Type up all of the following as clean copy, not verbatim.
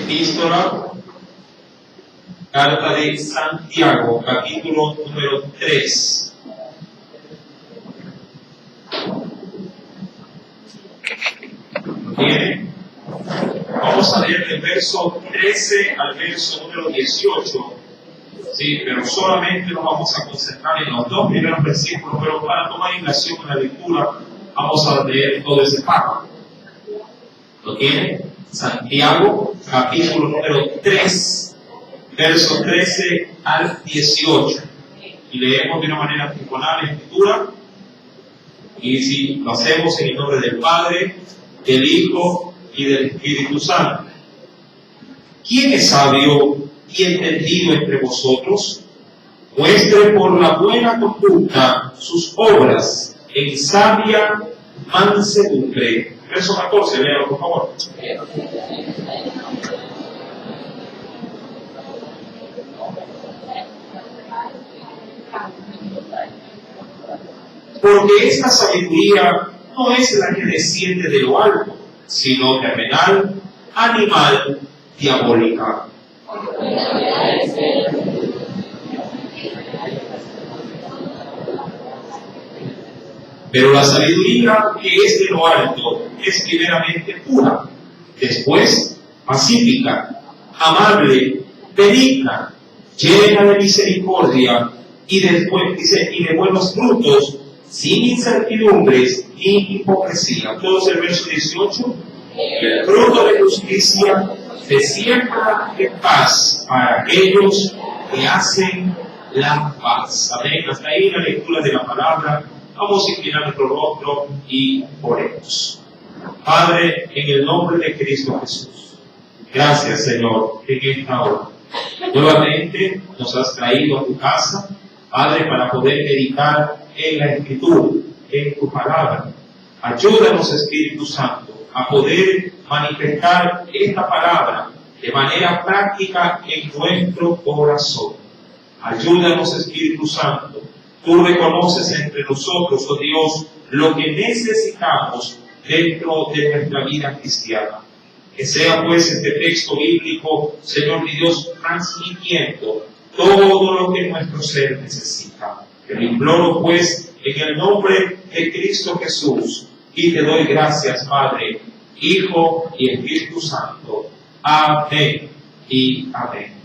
Epístola, carta de Santiago, capítulo número 3. Bien, vamos a leer del verso 13 al verso número 18. Sí, pero solamente nos vamos a concentrar en los dos primeros versículos, pero para tomar inmersión en la lectura, vamos a leer todo ese párrafo. ¿Lo tiene? Santiago, capítulo número 3, verso 13 al 18. Y leemos de una manera trigonal la escritura. Y si lo hacemos en el nombre del Padre, del Hijo y del Espíritu Santo. ¿Quién es sabio y entendido entre vosotros? Muestre por la buena conducta sus obras en sabia mansedumbre. Verso 14, léalo por favor. Porque esta sabiduría no es la que desciende de lo alto, sino terrenal, animal, diabólica. Pero la sabiduría que es de lo alto es primeramente pura, después pacífica, amable, benigna, llena de misericordia y después dice y de buenos frutos, sin incertidumbres ni hipocresía. Todos el verso 18. El fruto de justicia se siembra en paz para aquellos que hacen la paz. Amén. Hasta ahí la lectura de la palabra. Vamos a inclinar nuestro rostro y oremos. Padre, en el nombre de Cristo Jesús, gracias, Señor, en esta hora. Nuevamente nos has traído a tu casa, Padre, para poder meditar en la Escritura, en tu palabra. Ayúdanos, Espíritu Santo, a poder manifestar esta palabra de manera práctica en nuestro corazón. Ayúdanos, Espíritu Santo. Tú reconoces entre nosotros, oh Dios, lo que necesitamos dentro de nuestra vida cristiana. Que sea pues este texto bíblico, Señor mi Dios, transmitiendo todo lo que nuestro ser necesita. Te lo imploro pues en el nombre de Cristo Jesús y te doy gracias, Padre, Hijo y Espíritu Santo. Amén y amén.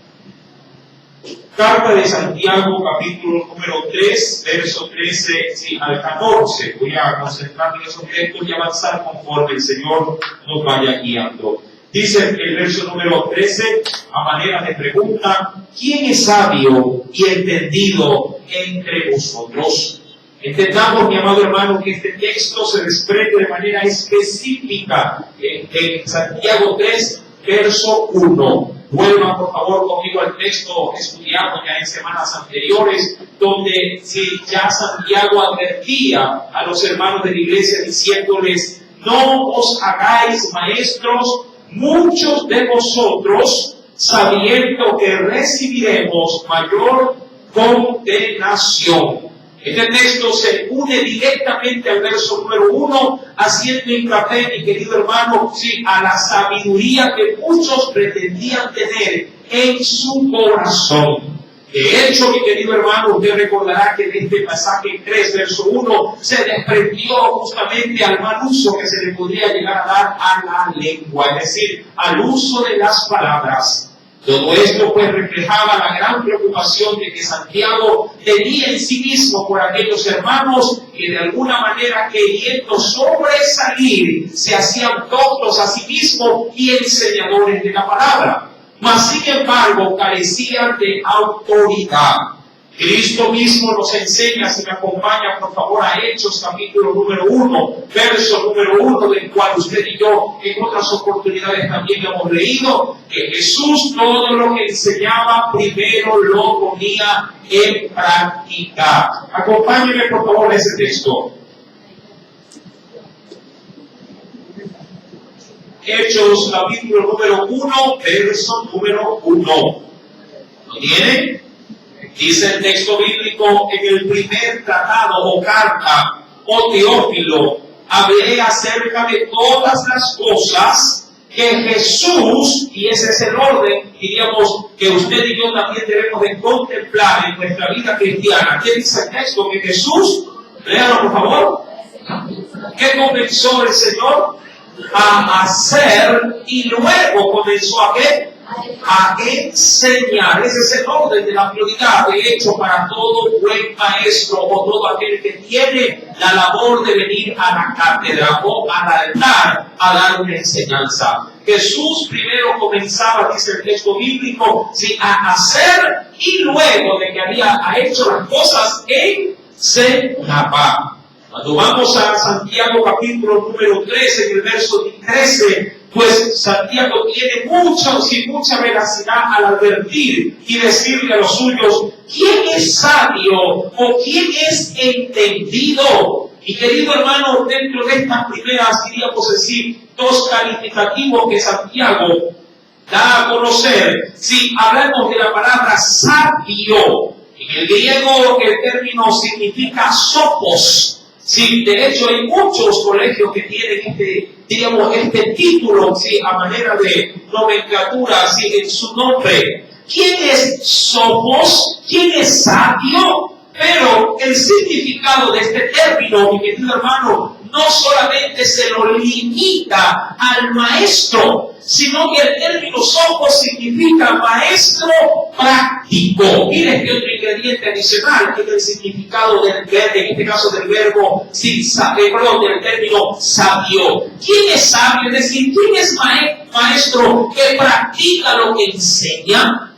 Carta de Santiago, capítulo número 3, verso 13 al 14. Voy a concentrarme en esos textos y avanzar conforme el Señor nos vaya guiando. Dice el verso número 13, a manera de pregunta: ¿quién es sabio y entendido entre vosotros? Entendamos, mi amado hermano, que este texto se desprende de manera específica en Santiago 3, verso 1. Vuelvan por favor conmigo al texto estudiado ya en semanas anteriores, donde ya Santiago advertía a los hermanos de la iglesia diciéndoles: no os hagáis maestros muchos de vosotros, sabiendo que recibiremos mayor condenación. Este texto se une directamente al verso número 1, haciendo hincapié, mi querido hermano, a la sabiduría que muchos pretendían tener en su corazón. De hecho, mi querido hermano, usted recordará que en este pasaje 3, verso 1, se desprendió justamente al mal uso que se le podría llegar a dar a la lengua, es decir, al uso de las palabras. Todo esto pues reflejaba la gran preocupación de que Santiago tenía en sí mismo por aquellos hermanos que de alguna manera, queriendo sobresalir, se hacían doctos a sí mismos y enseñadores de la palabra, mas sin embargo carecían de autoridad. Cristo mismo nos enseña, si me acompaña por favor a Hechos capítulo número 1, verso número 1, del cual usted y yo en otras oportunidades también hemos leído, que Jesús todo lo que enseñaba primero lo ponía en práctica. Acompáñenme por favor a ese texto. Hechos capítulo número 1, verso número 1. ¿Lo tienen? Dice el texto bíblico: en el primer tratado o carta, oh Teófilo, hablé acerca de todas las cosas que Jesús, y ese es el orden, diríamos, que usted y yo también debemos de contemplar en nuestra vida cristiana. ¿Qué dice el texto? Que Jesús, léalo por favor, ¿qué comenzó el Señor a hacer? Y luego comenzó a ¿qué? A enseñar. Ese es el orden de la prioridad. De hecho, para todo buen maestro o todo aquel que tiene la labor de venir a la cátedra o al altar a dar una enseñanza. Jesús primero comenzaba, dice el texto bíblico, ¿sí?, a hacer, y luego de que había hecho las cosas, enseñaba. Cuando vamos a Santiago capítulo número 13, en el verso 13, pues Santiago tiene mucha veracidad al advertir y decirle a los suyos, ¿quién es sabio o quién es entendido? Y querido hermano, dentro de estas primeras, diríamos decir, dos calificativos que Santiago da a conocer, si hablamos de la palabra sabio, en el griego el término significa sophos. Sí, de hecho hay muchos colegios que tienen este título, sí, a manera de nomenclatura, sí, en su nombre. ¿Quién es sophos? ¿Quién es sabio? Pero el significado de este término, mi querido hermano, no solamente se lo limita al maestro, sino que el término sophos significa maestro práctico. Miren que otro ingrediente adicional es el significado del verbo, en este caso del verbo, del término sabio. ¿Quién es sabio? Es decir, ¿quién es maestro que practica lo que enseña?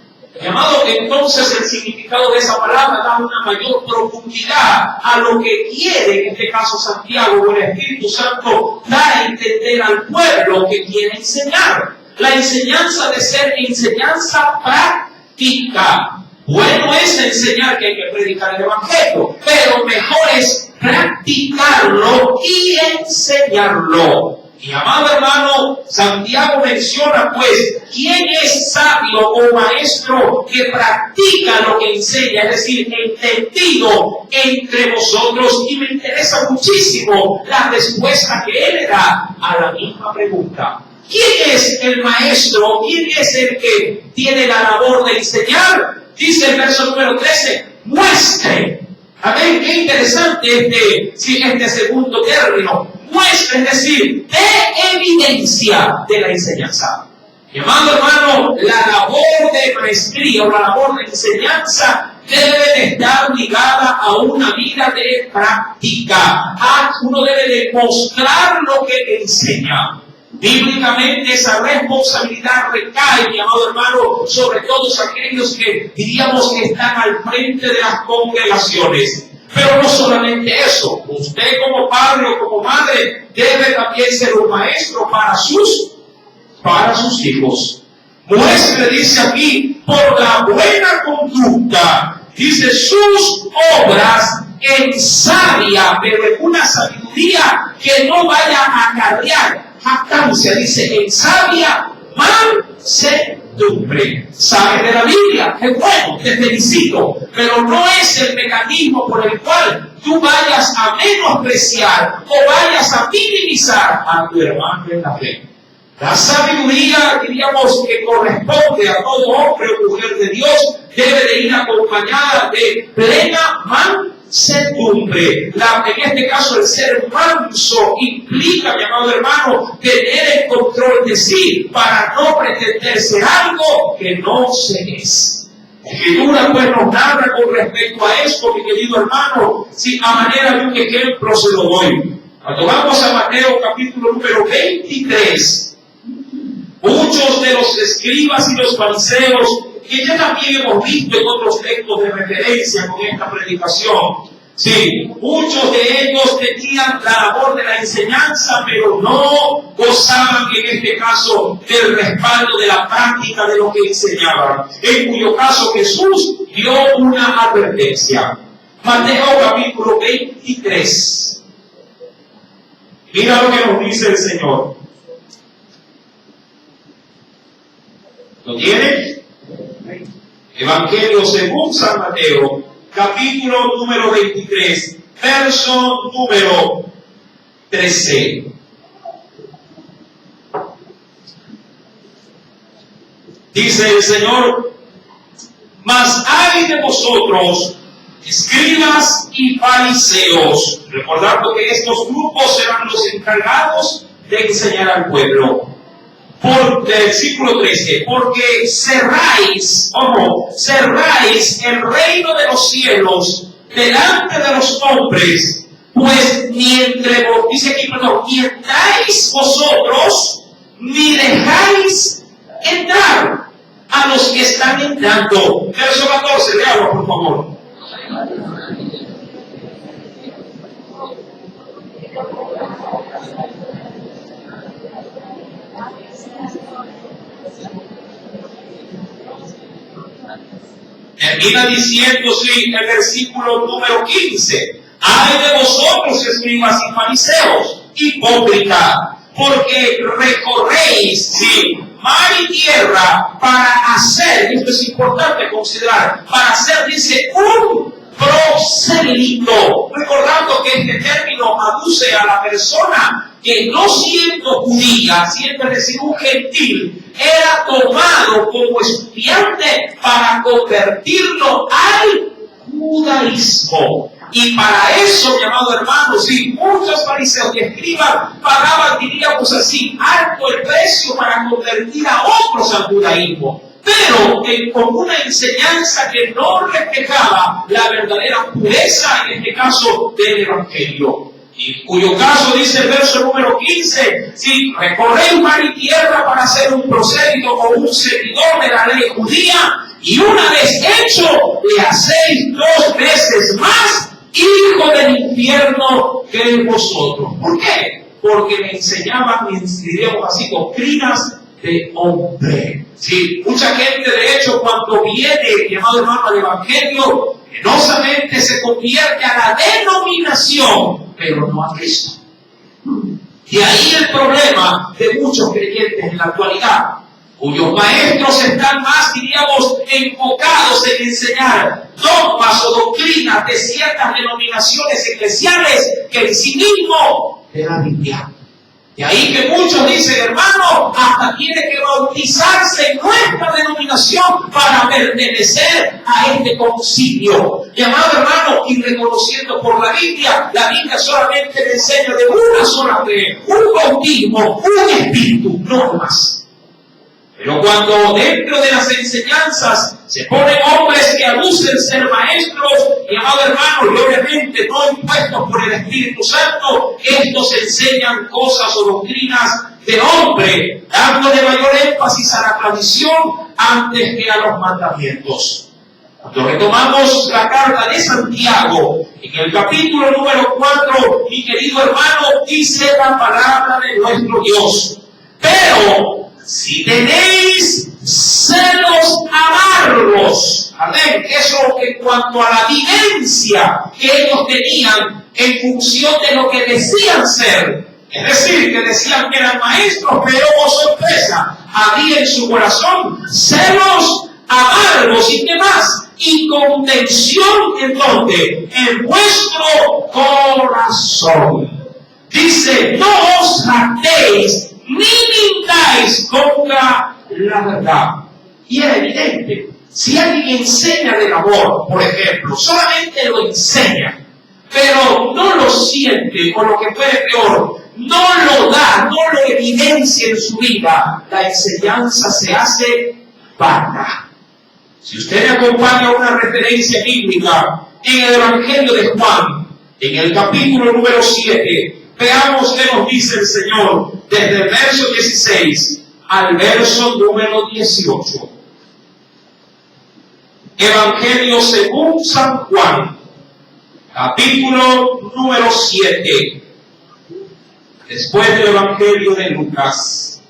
Llamado, entonces el significado de esa palabra da una mayor profundidad a lo que quiere, en este caso Santiago, o el Espíritu Santo, da a entender al pueblo que quiere enseñar. La enseñanza de ser enseñanza práctica. Bueno es enseñar que hay que predicar el Evangelio, pero mejor es practicarlo y enseñarlo. Mi amado hermano, Santiago menciona pues, ¿quién es sabio o maestro que practica lo que enseña? Es decir, entendido entre vosotros. Y me interesa muchísimo la respuesta que él le da a la misma pregunta. ¿Quién es el maestro? ¿Quién es el que tiene la labor de enseñar? Dice el verso número 13, muestre. A ver, qué interesante este segundo término. Muestra, es decir, de evidencia de la enseñanza. Mi amado hermano, la labor de maestría o la labor de enseñanza debe de estar ligada a una vida de práctica. Uno debe de mostrar lo que enseña. Bíblicamente esa responsabilidad recae, mi amado hermano, sobre todos aquellos que diríamos que están al frente de las congregaciones. Pero no solamente eso, usted como padre o como madre debe también ser un maestro para sus hijos. Muestre, dice aquí, por la buena conducta, dice sus obras en sabia, pero en una sabiduría que no vaya a acarrear jactancia, dice en sabia mansedumbre. Sabes de la Biblia, es bueno, te felicito, pero no es el mecanismo por el cual tú vayas a menospreciar o vayas a minimizar a tu hermano en la fe. La sabiduría, diríamos, que corresponde a todo hombre o mujer de Dios, debe de ir acompañada de plena mansedumbre. En este caso, el ser manso implica, mi amado hermano, tener el control de sí para no pretender ser algo que no se es. La Escritura pues nos narra con respecto a esto, mi querido hermano, si a manera de un ejemplo se lo doy. Cuando vamos a Mateo capítulo número 23, muchos de los escribas y los fariseos, que ya también hemos visto en otros textos de referencia con esta predicación, sí, muchos de ellos tenían la labor de la enseñanza, pero no gozaban en este caso del respaldo de la práctica de lo que enseñaban, en cuyo caso Jesús dio una advertencia. Mateo capítulo 23. Mira lo que nos dice el Señor. ¿Lo tiene? Evangelio según San Mateo, capítulo número 23, verso número 13. Dice el Señor: mas hay de vosotros, escribas y fariseos, recordando que estos grupos eran los encargados de enseñar al pueblo. Versículo 13, porque cerráis el reino de los cielos delante de los hombres, pues ni entráis vosotros, ni dejáis entrar a los que están entrando. Verso 14, léalo por favor. Termina diciendo, sí, el versículo número 15: ay de vosotros, escribas y fariseos, hipócritas, porque recorréis, sí, mar y tierra para hacer, esto es importante considerar, para hacer, dice, un proselito, recordando que este término aduce a la persona que no siendo judía, siendo, es decir, un gentil, era tomado como estudiante para convertirlo al judaísmo. Y para eso, mi amado hermano, sí, muchos fariseos y escribas pagaban, diríamos así, alto el precio para convertir a otros al judaísmo, pero con una enseñanza que no reflejaba la verdadera pureza, en este caso, del Evangelio. Y en cuyo caso dice el verso número 15, si recorréis mar y tierra para ser un prosélito o un seguidor de la ley judía, y una vez hecho, le hacéis 2 veces más hijo del infierno que vosotros. ¿Por qué? Porque me enseñaban, diríamos así, doctrinas de hombre. Sí, mucha gente, de hecho, cuando viene, llamado hermano, al Evangelio, penosamente se convierte a la denominación, pero no a Cristo. Y ahí el problema de muchos creyentes en la actualidad, cuyos maestros están más, diríamos, enfocados en enseñar dogmas o doctrinas de ciertas denominaciones eclesiales que en sí mismo de la Biblia. De ahí que muchos dicen, hermano, hasta tiene que bautizarse en nuestra denominación para pertenecer a este concilio. Llamado hermano, y reconociendo por la Biblia solamente le enseña de una sola fe, un bautismo, un espíritu, no más. Pero cuando dentro de las enseñanzas se ponen hombres que aducen ser maestros, mi amado hermano, y obviamente no impuestos por el Espíritu Santo, estos enseñan cosas o doctrinas de hombre, dándole mayor énfasis a la tradición antes que a los mandamientos. Cuando retomamos la carta de Santiago, en el capítulo número 4, mi querido hermano, dice la palabra de nuestro Dios: pero si tenéis celos amargos, amén, eso en cuanto a la vivencia que ellos tenían en función de lo que decían ser, es decir, que decían que eran maestros, pero oh sorpresa, había en su corazón celos amargos y qué más, y contención en donde, en vuestro corazón. Dice: no os jactéis ni mintáis contra la verdad. Y es evidente, si alguien enseña del amor, por ejemplo, solamente lo enseña, pero no lo siente, o lo que fuere peor, no lo da, no lo evidencia en su vida, la enseñanza se hace vana. Si usted me acompaña a una referencia bíblica en el Evangelio de Juan, en el capítulo número 7, veamos qué nos dice el Señor desde el verso 16 al verso número 18. Evangelio según San Juan, capítulo número 7, después del Evangelio de Lucas,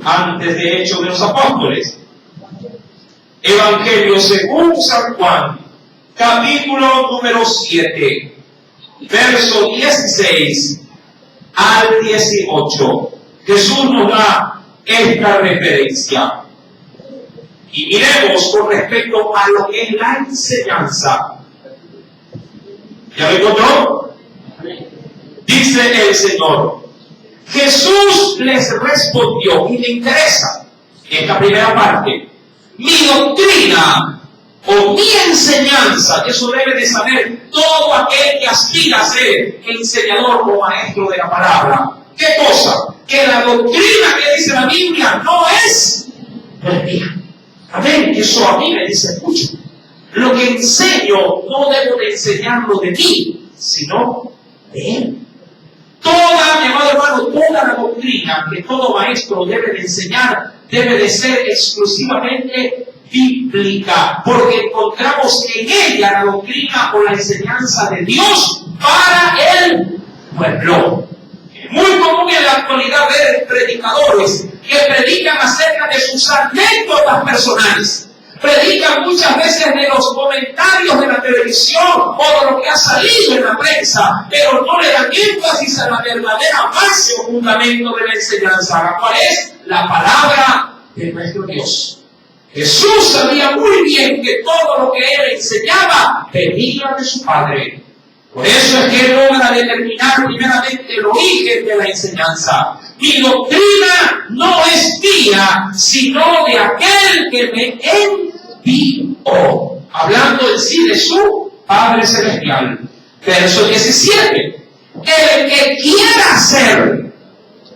antes de Hechos de los Apóstoles. Evangelio según San Juan, capítulo número 7, verso 16 al 18. Jesús nos da esta referencia. Y miremos con respecto a lo que es la enseñanza. ¿Ya lo encontró? Dice el Señor: Jesús les respondió, y me interesa esta primera parte, mi doctrina o mi enseñanza, eso debe de saber todo aquel que aspira a ser enseñador o maestro de la palabra. ¿Qué cosa? Que la doctrina que dice la Biblia no es mentira. Amén, eso a mí me dice mucho. Lo que enseño no debo de enseñarlo de mí, sino de Él. Toda, mi amado hermano, toda la doctrina que todo maestro debe de enseñar debe de ser exclusivamente bíblica, porque encontramos en ella la doctrina o la enseñanza de Dios para el pueblo. Es muy común en la actualidad ver predicadores que predican acerca de sus anécdotas personales. Predican muchas veces de los comentarios de la televisión o de lo que ha salido en la prensa, pero no le dan énfasis a la verdadera base o fundamento de la enseñanza, la cual es la palabra de nuestro Dios. Jesús sabía muy bien que todo lo que Él enseñaba venía de su Padre. Por eso es que Él logra determinar primeramente el origen de la enseñanza. Mi doctrina no es mía, sino de aquel que me envió. Hablando en sí de su Padre Celestial. Verso 17. El que quiera hacer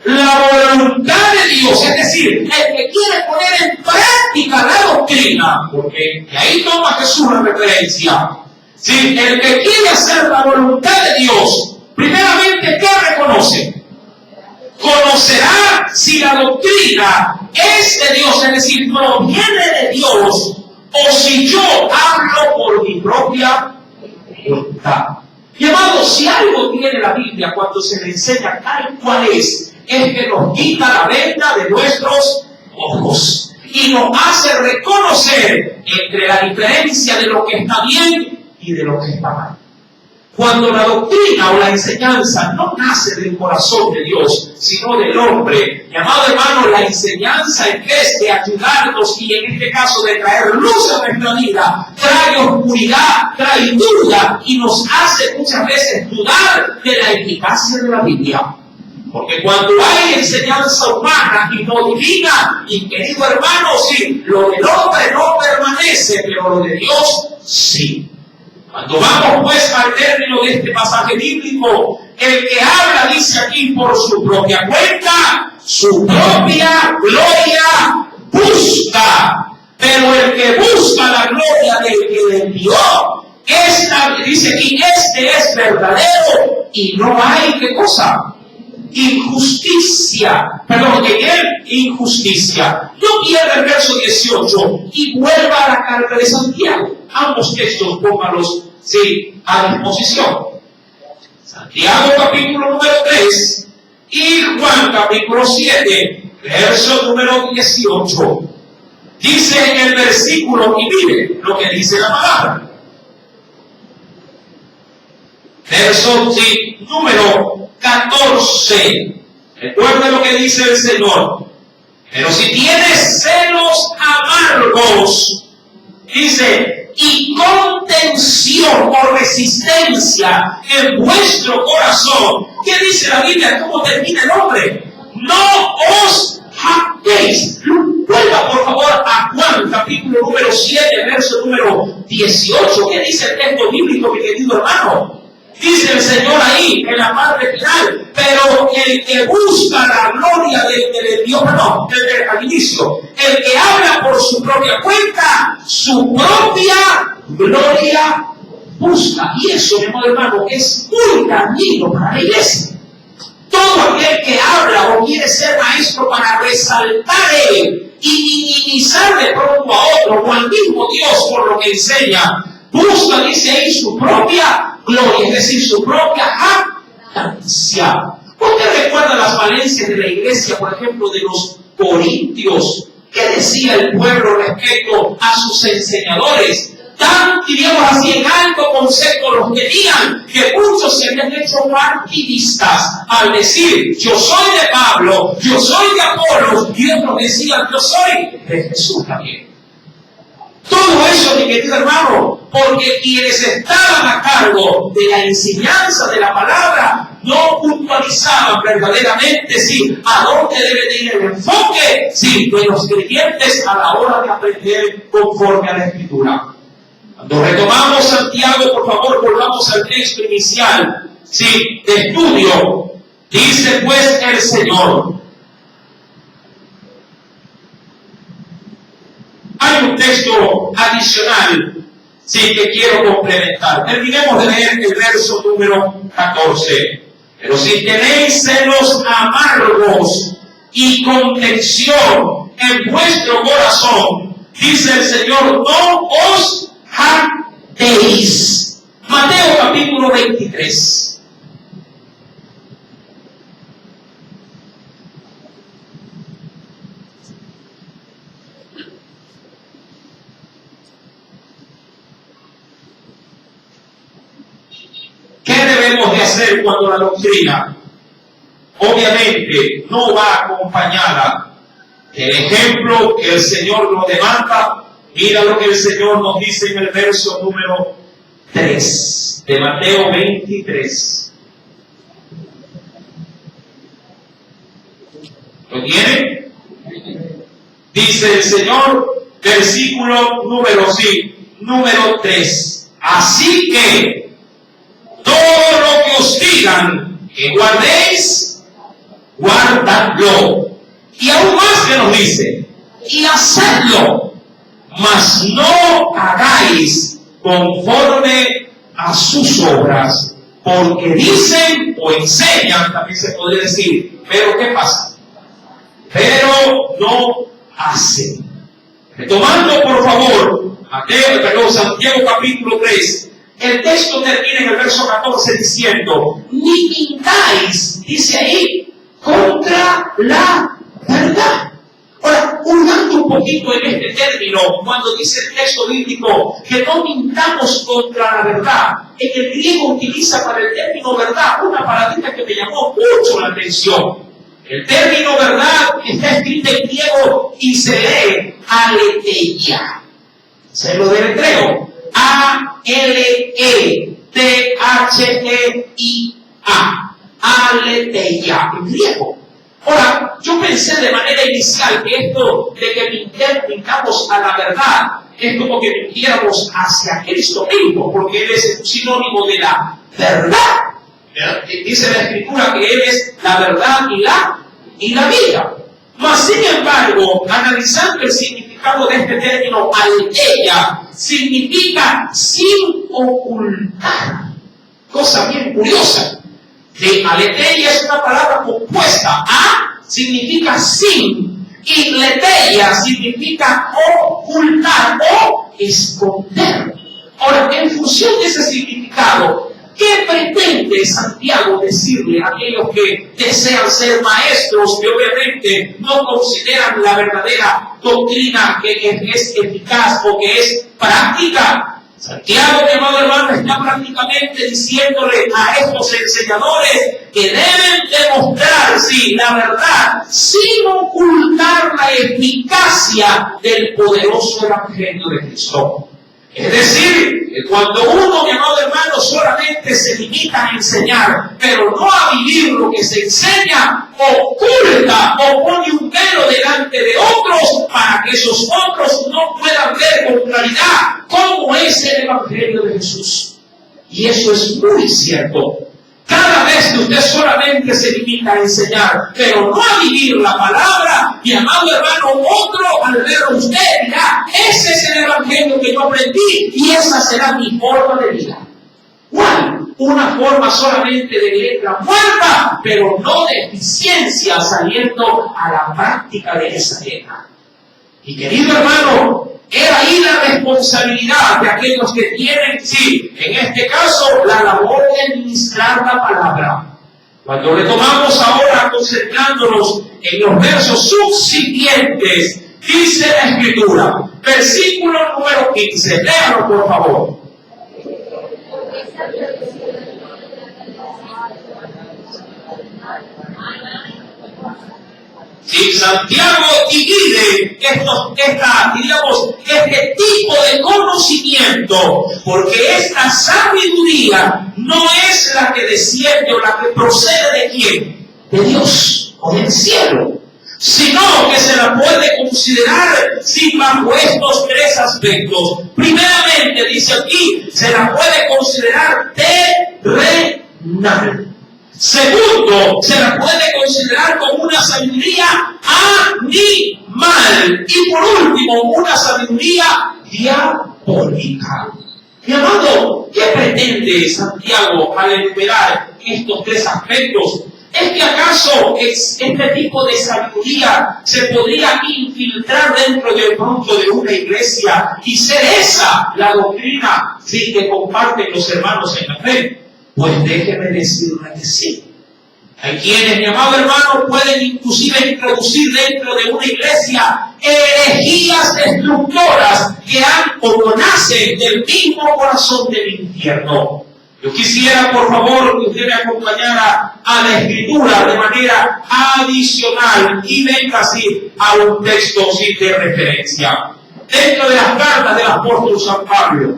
la voluntad de Dios, es decir, el que quiere poner en práctica la doctrina, porque de ahí toma Jesús la referencia. Sí, el que quiere hacer la voluntad de Dios, primeramente, ¿qué reconoce? Conocerá si la doctrina es de Dios, es decir, proviene de Dios, o si yo hablo por mi propia voluntad. Y amado, si algo tiene la Biblia cuando se le enseña tal cual es que nos quita la venda de nuestros ojos y nos hace reconocer entre la diferencia de lo que está bien y de lo que está mal. Cuando la doctrina o la enseñanza no nace del corazón de Dios, sino del hombre, mi amado hermano, la enseñanza, en vez de ayudarnos y en este caso de traer luz a nuestra vida, trae oscuridad, trae duda y nos hace muchas veces dudar de la eficacia de la Biblia. Porque cuando hay enseñanza humana y no divina, y querido hermano, sí, lo del hombre no permanece, pero lo de Dios sí. Cuando vamos pues al término de este pasaje bíblico, el que habla dice aquí por su propia cuenta, su propia gloria busca. Pero el que busca la gloria del que le envió, dice aquí, este es verdadero y no hay, ¿qué cosa? Injusticia, perdón, en él injusticia. No pierda el verso 18 y vuelva a la carta de Santiago. Ambos textos póngalos a disposición. Santiago capítulo número 3 y Juan capítulo 7, verso número 18. Dice en el versículo, y mire lo que dice la palabra. Verso número 14. Recuerde lo que dice el Señor. Pero si tienes celos amargos, dice, y contención o resistencia en vuestro corazón. ¿Qué dice la Biblia? ¿Cómo termina el hombre? No os jactéis. Vuelva por favor a Juan, capítulo número 7, verso número 18. ¿Qué dice el texto bíblico, mi querido hermano? Dice el Señor ahí, en la parte final, pero el que busca la gloria del Dios, al inicio, el que habla por su propia cuenta, su propia gloria busca. Y eso, mi amado hermano, es muy dañino para la iglesia. Todo aquel que habla o quiere ser maestro para resaltar él y minimizar de pronto a otro o al mismo Dios por lo que enseña, busca, dice ahí, su propia gloria, es decir, su propia jactancia. ¿Usted recuerda las falencias de la iglesia, por ejemplo, de los corintios? ¿Qué decía el pueblo respecto a sus enseñadores? Tan, diríamos así, en alto concepto los tenían, que muchos se habían hecho partidistas al decir, yo soy de Pablo, yo soy de Apolos, y otros decían, yo soy de Jesús también. Todo eso, mi querido hermano, porque quienes estaban a cargo de la enseñanza de la palabra no puntualizaban verdaderamente a dónde debe de ir el enfoque de los creyentes a la hora de aprender conforme a la Escritura. Cuando retomamos Santiago, por favor, volvamos al texto inicial de estudio. Dice pues el Señor. Hay un texto adicional que quiero complementar. Terminemos de leer el verso número 14. Pero si tenéis celos amargos y contención en vuestro corazón, dice el Señor, no os jactéis. Mateo capítulo 23. ¿Qué debemos de hacer cuando la doctrina obviamente no va acompañada del ejemplo que el Señor nos demanda? Mira lo que el Señor nos dice en el verso número 3 de Mateo 23. ¿Lo tiene? Dice el Señor, versículo número 3. Así que todo lo que os digan que guardéis, guardadlo. Y aún más que nos dice, y hacedlo, mas no hagáis conforme a sus obras, porque dicen o enseñan, también se podría decir, pero ¿qué pasa? Pero no hacen. Retomando por favor, Santiago capítulo 3, el texto termina en el verso 14 diciendo, ni mintáis, dice ahí, contra la verdad. Ahora, hurgando un poquito en este término, cuando dice el texto bíblico que no mintamos contra la verdad, en el griego utiliza para el término verdad una palabrita que me llamó mucho la atención. El término verdad está escrito en griego y se lee aletheia. Se lo deletreo. A-L-E-T-H-E-I-A. Aletheia, en griego. Ahora, yo pensé de manera inicial que esto de que mintamos a la verdad es como que mintiéramos hacia Cristo mismo, porque Él es un sinónimo de la verdad. Dice la Escritura que Él es la verdad y la vida. Mas, sin embargo, analizando el significado de este término aletheia, significa sin ocultar. Cosa bien curiosa. Aletheia es una palabra compuesta. A significa sin y letheia significa ocultar o esconder. Ahora, en función de ese significado, ¿qué pretende Santiago decirle a aquellos que desean ser maestros que obviamente no consideran la verdadera doctrina que es eficaz o que es práctica? Santiago, mi amado hermano, está prácticamente diciéndole a estos enseñadores que deben demostrar, la verdad, sin ocultar la eficacia del poderoso Evangelio de Cristo. Es decir, que cuando uno, mi amado hermano, solamente se limita a enseñar, pero no a vivir lo que se enseña, oculta o pone un velo delante de otros para que esos otros no puedan ver con claridad cómo es el Evangelio de Jesús. Y eso es muy cierto. Cada vez que usted solamente se limita a enseñar, pero no a vivir la palabra, mi amado hermano, otro al verlo usted dirá, ese es el Evangelio que yo aprendí y esa será mi forma de vida. ¿Cuál? Una forma solamente de letra muerta, pero no de eficiencia saliendo a la práctica de esa letra. Y querido hermano, era ahí la responsabilidad de aquellos que tienen, en este caso, la labor de ministrar la palabra. Cuando retomamos ahora concentrándonos en los versos subsiguientes, dice la Escritura, versículo número 15, léalo por favor. Sí, Santiago divide este tipo de conocimiento, porque esta sabiduría no es la que desciende o la que procede de quién, de Dios o del cielo, sino que se la puede considerar bajo estos tres aspectos. Primeramente, dice aquí, se la puede considerar terrenal. Segundo, se la puede considerar como una sabiduría animal. Y por último, una sabiduría diabólica. Mi amado, ¿qué pretende Santiago al enumerar estos tres aspectos? ¿Es que acaso este tipo de sabiduría se podría infiltrar dentro de pronto de una iglesia y ser esa la doctrina que comparten los hermanos en la fe? Pues déjeme decirle que sí. Hay quienes, mi amado hermano, pueden inclusive introducir dentro de una iglesia herejías destructoras que han o nacen del mismo corazón del infierno. Yo quisiera, por favor, que usted me acompañara a la Escritura de manera adicional y venga así a un texto de referencia. Dentro de las cartas del apóstol San Pablo,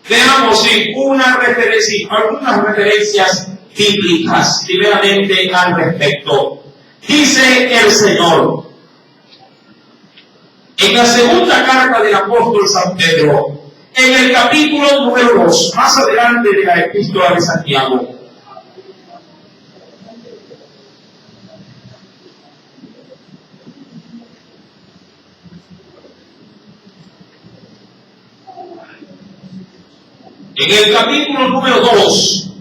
veamos algunas referencias bíblicas, primeramente al respecto. Dice el Señor, en la segunda carta del apóstol San Pedro, en el capítulo número 2, más adelante de la epístola de Santiago, en el capítulo número 2,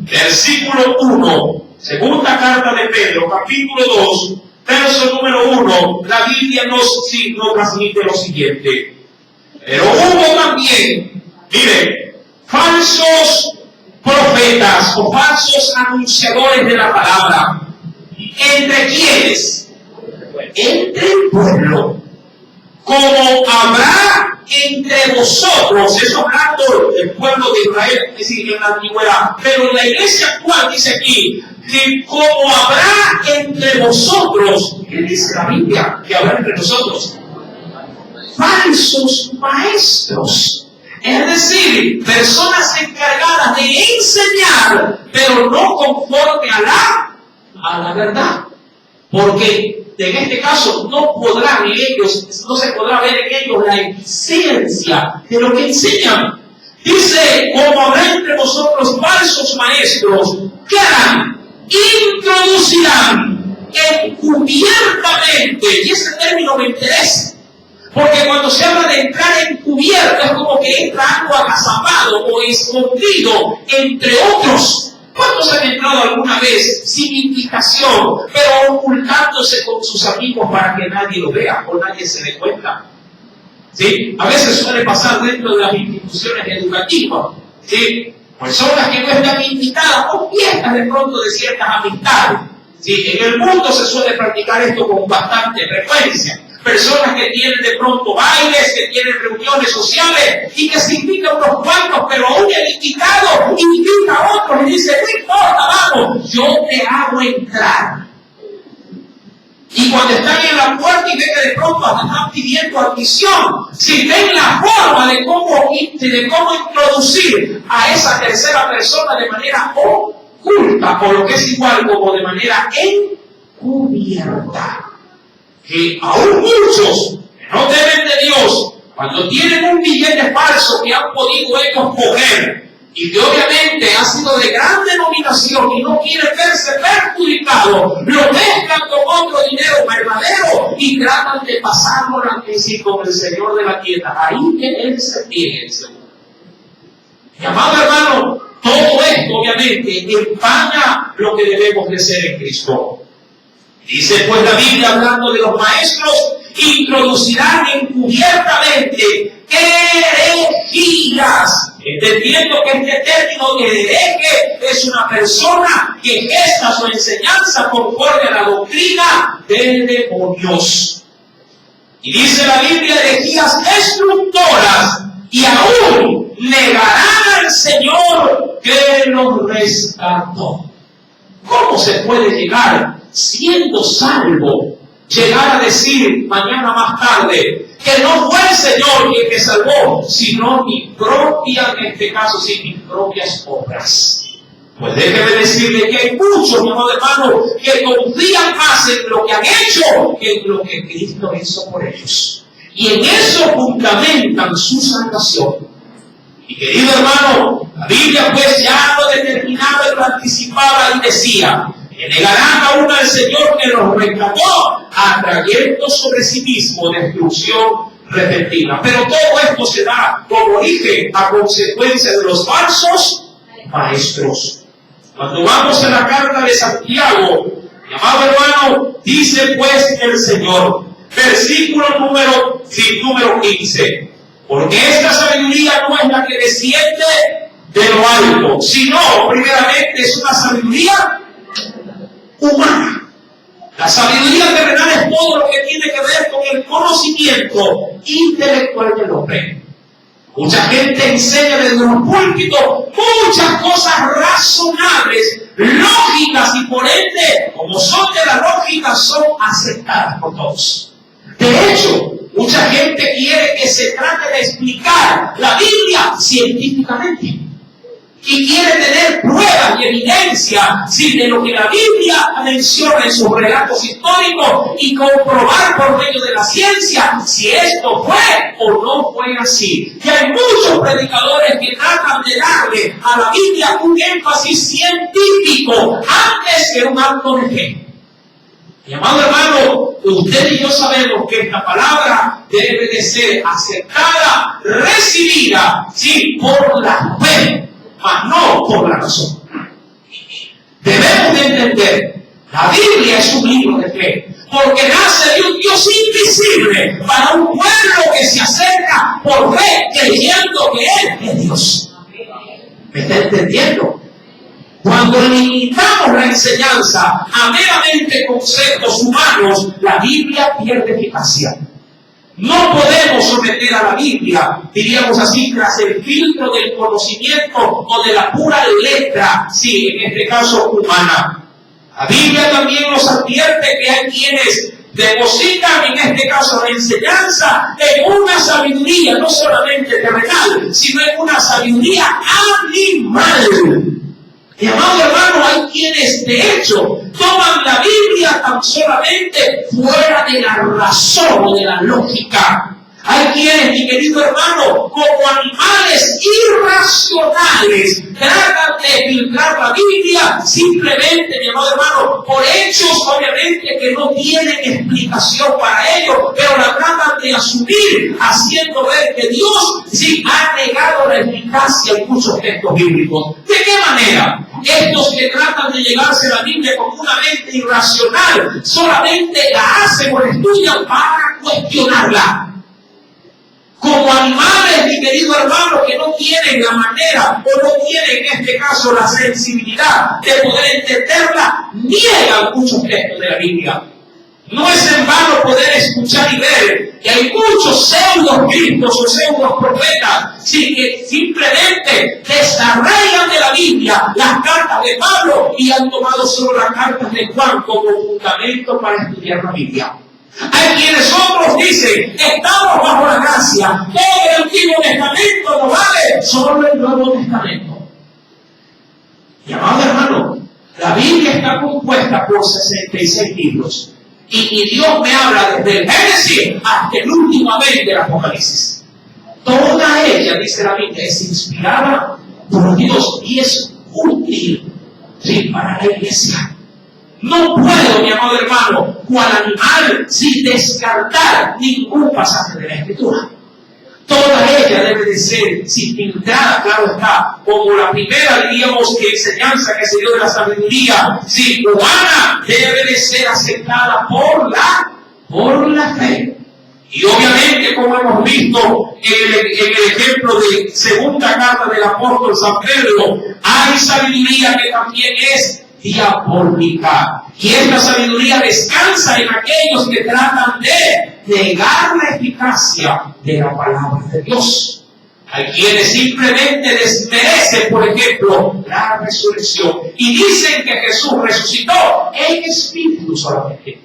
versículo 1, segunda carta de Pedro, capítulo 2, verso número 1, la Biblia nos transmite lo siguiente. Pero hubo también, mire, falsos profetas o falsos anunciadores de la palabra. ¿Entre quiénes? Entre el pueblo. Como habrá entre vosotros, eso hablando del pueblo de Israel, es decir, en la antigüedad, pero en la iglesia actual dice aquí, que como habrá entre vosotros, ¿qué dice la Biblia? Que habrá entre nosotros falsos maestros, es decir, personas encargadas de enseñar, pero no conforme a la verdad, porque en este caso no se podrá ver en ellos la esencia de lo que enseñan. Dice, como habrá entre vosotros falsos maestros, que harán, introducirán encubiertamente, y ese término me interesa, porque cuando se habla de entrar encubierto es como que entra algo agazapado o escondido entre otros. ¿Cuántos han entrado alguna vez sin invitación, pero ocultándose con sus amigos para que nadie lo vea o nadie se dé cuenta? ¿Sí? A veces suele pasar dentro de las instituciones educativas. ¿Sí? Personas que no están invitadas o fiestas de pronto de ciertas amistades. ¿Sí? En el mundo se suele practicar esto con bastante frecuencia. Personas que tienen de pronto bailes, que tienen reuniones sociales y que se invitan unos cuantos, pero aún el invitado invita a otros y dice, no importa, vamos, yo te hago entrar. Y cuando están en la puerta y ven que de pronto están pidiendo admisión, si ven la forma de cómo introducir a esa tercera persona de manera oculta, o lo que es igual como de manera encubierta, que aún muchos que no temen de Dios, cuando tienen un billete falso que han podido ellos coger y que obviamente ha sido de gran denominación y no quieren verse perjudicados, lo mezclan con otro dinero verdadero y tratan de pasarlo así con el Señor de la tierra. Ahí que Él se tiene el Señor. Mi amado hermano, todo esto obviamente empaña lo que debemos de ser en Cristo. Dice pues la Biblia, hablando de los maestros, introducirán encubiertamente herejías. Entendiendo que este término de hereje es una persona que gesta su enseñanza conforme a la doctrina de demonios. Y dice la Biblia, herejías destructoras y aún negarán al Señor que los rescató. ¿Cómo se puede llegar, siendo salvo, llegar a decir mañana más tarde que no fue el Señor quien me salvó, sino mi propia, en este caso sí, mis propias obras? Pues déjeme decirle que hay muchos, mi amado hermano, que confían más en lo que han hecho que en lo que Cristo hizo por ellos. Y en eso fundamentan su salvación. Y querido hermano, la Biblia pues ya lo determinaba y lo anticipaba y decía que negarán aún al Señor que los rescató, atrayendo sobre sí mismo destrucción repentina. Pero todo esto se da como origen a consecuencia de los falsos maestros. Cuando vamos a la carta de Santiago, mi amado hermano, dice pues el Señor, versículo número 15, porque esta sabiduría no es la que desciende de lo alto, sino primeramente es una sabiduría humana. La sabiduría terrenal es todo lo que tiene que ver con el conocimiento intelectual del hombre. Mucha gente enseña desde los púlpitos muchas cosas razonables, lógicas, y por ende, como son de la lógica, son aceptadas por todos. De hecho, mucha gente quiere que se trate de explicar la Biblia científicamente. Y quiere tener pruebas y evidencia de lo que la Biblia menciona en sus relatos históricos y comprobar por medio de la ciencia si esto fue o no fue así. Y hay muchos predicadores que tratan de darle a la Biblia un énfasis científico antes que un acto de fe. Mi amado hermano, usted y yo sabemos que esta palabra debe de ser aceptada, recibida, sí, por la fe, mas no por la razón. Debemos de entender, la Biblia es un libro de fe, porque nace de un Dios invisible para un pueblo que se acerca por fe, creyendo que Él es Dios. ¿Me está entendiendo? Cuando limitamos la enseñanza a meramente conceptos humanos, la Biblia pierde eficacia. No podemos someter a la Biblia, diríamos así, tras el filtro del conocimiento o de la pura letra, sí, en este caso humana. La Biblia también nos advierte que hay quienes depositan, en este caso, la enseñanza en una sabiduría, no solamente terrenal, sino en una sabiduría animal. Mi amado hermano, hay quienes de hecho toman la Biblia tan solamente fuera de la razón o de la lógica. Hay quienes, mi querido hermano, como animales irracionales, tratan de filtrar la Biblia simplemente, mi amado hermano, por hechos obviamente que no tienen explicación para ello, pero la tratan de asumir, haciendo ver que Dios sí ha negado la eficacia en muchos textos bíblicos. ¿De qué manera? Estos que tratan de llegarse a la Biblia con una mente irracional, solamente la hacen o la estudian para cuestionarla. Como animales, mi querido hermano, que no tienen la manera o no tienen en este caso la sensibilidad de poder entenderla, niegan muchos textos de la Biblia. No es en vano poder escuchar y ver que hay muchos pseudo-cristos o pseudo-profetas que simplemente desarraigan de la Biblia las cartas de Pablo y han tomado solo las cartas de Juan como fundamento para estudiar la Biblia. Hay quienes otros dicen, estamos bajo la gracia, todo el Antiguo Testamento no vale, solo el Nuevo Testamento. Y amado hermano, la Biblia está compuesta por 66 libros. Y Dios me habla desde el Génesis hasta el último amén del Apocalipsis. Toda ella, dice la Biblia, es inspirada por Dios y es útil, sí, para la iglesia. No puedo, mi amado hermano, cual animal, sin descartar ningún pasaje de la Escritura. Toda ella debe de ser, sin filtrada, claro está, como la primera, diríamos, que enseñanza que se dio de la sabiduría, sí, humana, debe de ser aceptada por la fe. Y obviamente, como hemos visto en el ejemplo de segunda carta del apóstol San Pedro, hay sabiduría que también es diabólica. Y esta sabiduría descansa en aquellos que tratan de negar la eficacia de la palabra de Dios. Hay quienes simplemente desmerecen, por ejemplo, la resurrección y dicen que Jesús resucitó en espíritu solamente.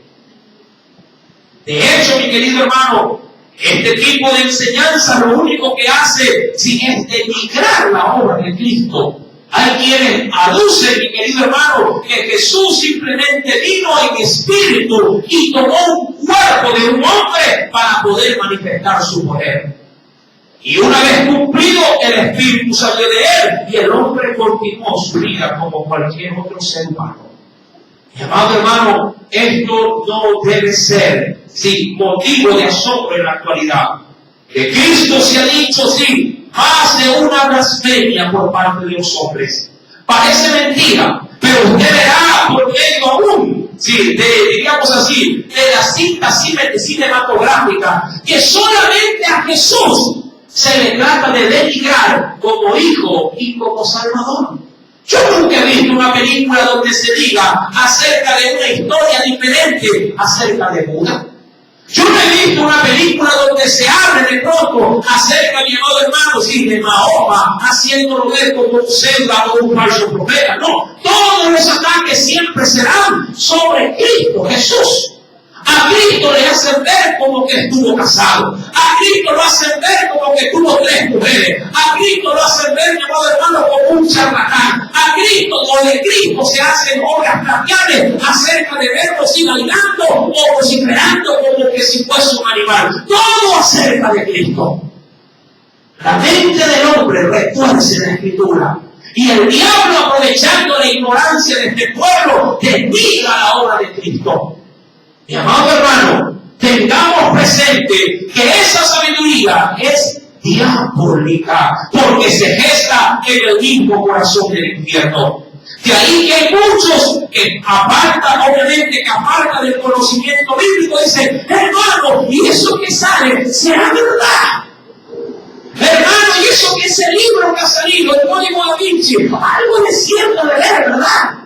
De hecho, mi querido hermano, este tipo de enseñanza lo único que hace es denigrar la obra de Cristo. Hay quienes aducen, mi querido hermano, que Jesús simplemente vino en espíritu y tomó un cuerpo de un hombre para poder manifestar su poder. Y una vez cumplido, el espíritu salió de él y el hombre continuó su vida como cualquier otro ser humano. Mi amado hermano, esto no debe ser motivo de asombro en la actualidad. De Cristo se ha dicho, más de una blasfemia por parte de los hombres. Parece mentira, pero usted verá por medio aún, digamos así, de la cinta cinematográfica, que solamente a Jesús se le trata de denigrar como hijo y como salvador. Yo nunca he visto una película donde se diga acerca de una historia diferente acerca de Buda. Yo no he visto una película donde se hable de pronto acerca, mi amado hermano, de Mahoma, haciéndolo ver como un pseudo o un falso profeta. No, todos los ataques siempre serán sobre Cristo Jesús. A Cristo le hacen ver como que estuvo casado. A Cristo lo hacen ver como que tuvo 3 mujeres. A Cristo lo hacen ver, mi amado hermano, como un charlatán. A Cristo o de Cristo se hacen obras plagiales acerca de verlo bailando o vociferando como que si fuese un animal. Todo acerca de Cristo. La mente del hombre retuerce la Escritura. Y el diablo, aprovechando la ignorancia de este pueblo, denigra la obra de Cristo. Mi amado hermano, tengamos presente que esa sabiduría es diabólica, porque se gesta en el mismo corazón del infierno. De ahí que hay muchos que apartan del conocimiento bíblico, dicen, hermano, y eso que sale, será verdad. Hermano, y eso que ese libro que ha salido, el Código Da Vinci, algo de cierto de ver, ¿verdad?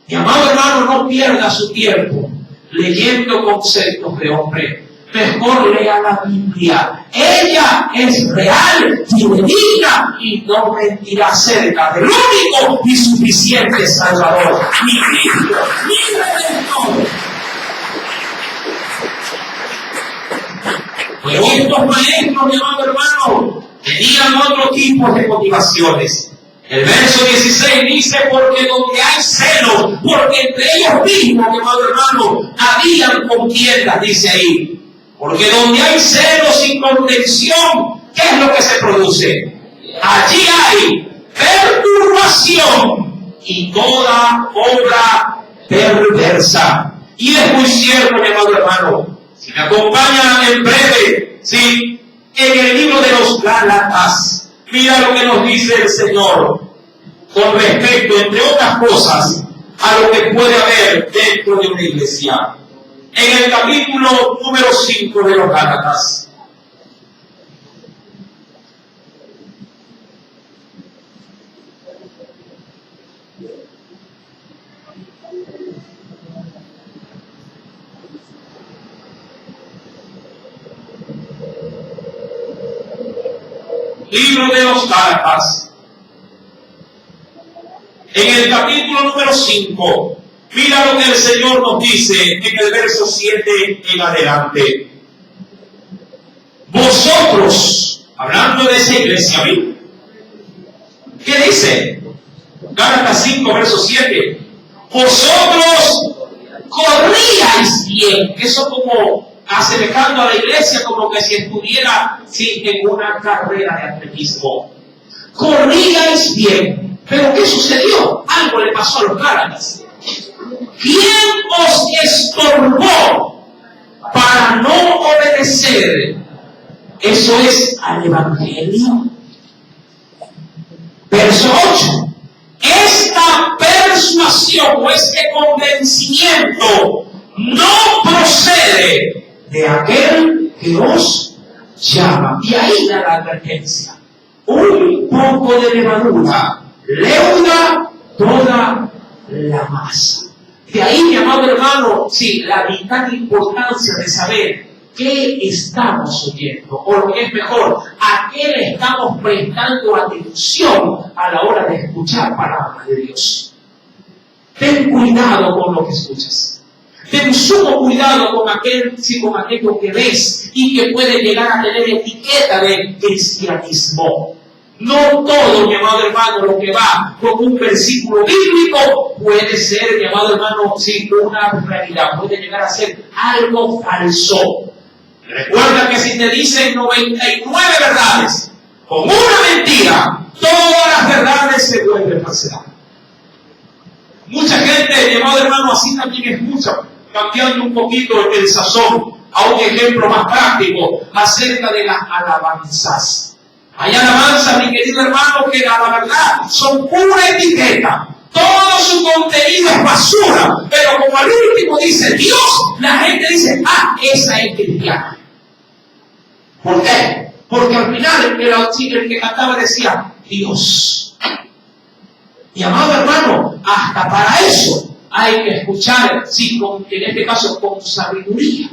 Mi amado hermano, no pierda su tiempo leyendo conceptos de hombre. Mejor lea la Biblia. Ella es real, fidedigna y no mentirá acerca del único y suficiente Salvador, mi Cristo, mi Redentor. Pero estos maestros, mi amado hermano, tenían otro tipo de motivaciones. El verso 16 dice, porque donde hay celo, porque entre ellos mismos, mi amado hermano, habían contiendas, dice ahí. Porque donde hay celos y contención, ¿qué es lo que se produce? Allí hay perturbación y toda obra perversa. Y es muy cierto, mi amado hermano. Si me acompañan en breve, en el libro de los Gálatas, mira lo que nos dice el Señor con respecto, entre otras cosas, a lo que puede haber dentro de una iglesia. En el capítulo número 5 de los Gálatas. Libro de los Gálatas. En el capítulo número 5, mira lo que el Señor nos dice en el verso 7 en adelante. Vosotros, hablando de esa iglesia, ¿qué dice? Gálatas 5, verso 7. Vosotros corríais bien. Eso como asemejando a la iglesia como que si estuviera en una carrera de atletismo. Corríais bien. Pero ¿qué sucedió? Algo le pasó a los Gálatas. ¿Quién os estorbó para no obedecer? Eso es al Evangelio. Verso 8. Esta persuasión o este convencimiento no procede de aquel que os llama. Y ahí da la advertencia. Un poco de levadura leuda toda la masa. De ahí, mi amado hermano, la vital importancia de saber ¿qué estamos oyendo? O lo que es mejor, ¿a qué le estamos prestando atención a la hora de escuchar palabras de Dios? Ten cuidado con lo que escuchas. Ten sumo cuidado con aquello que ves y que puede llegar a tener etiqueta de cristianismo. No todo, mi amado hermano, lo que va con un versículo bíblico puede ser, mi amado hermano, sí, una realidad. Puede llegar a ser algo falso. Recuerda que si te dicen 99 verdades con una mentira, todas las verdades se vuelven falsedad. Mucha gente, mi amado hermano, así también escucha, cambiando un poquito el sazón a un ejemplo más práctico acerca de las alabanzas. Hay alabanzas, mi querido hermano, que la verdad son pura etiqueta. Todo su contenido es basura, pero como al último dice Dios, la gente dice, esa es cristiana. ¿Por qué? Porque al final el que cantaba decía, Dios. Mi amado hermano, hasta para eso hay que escuchar, sí, en este caso con sabiduría.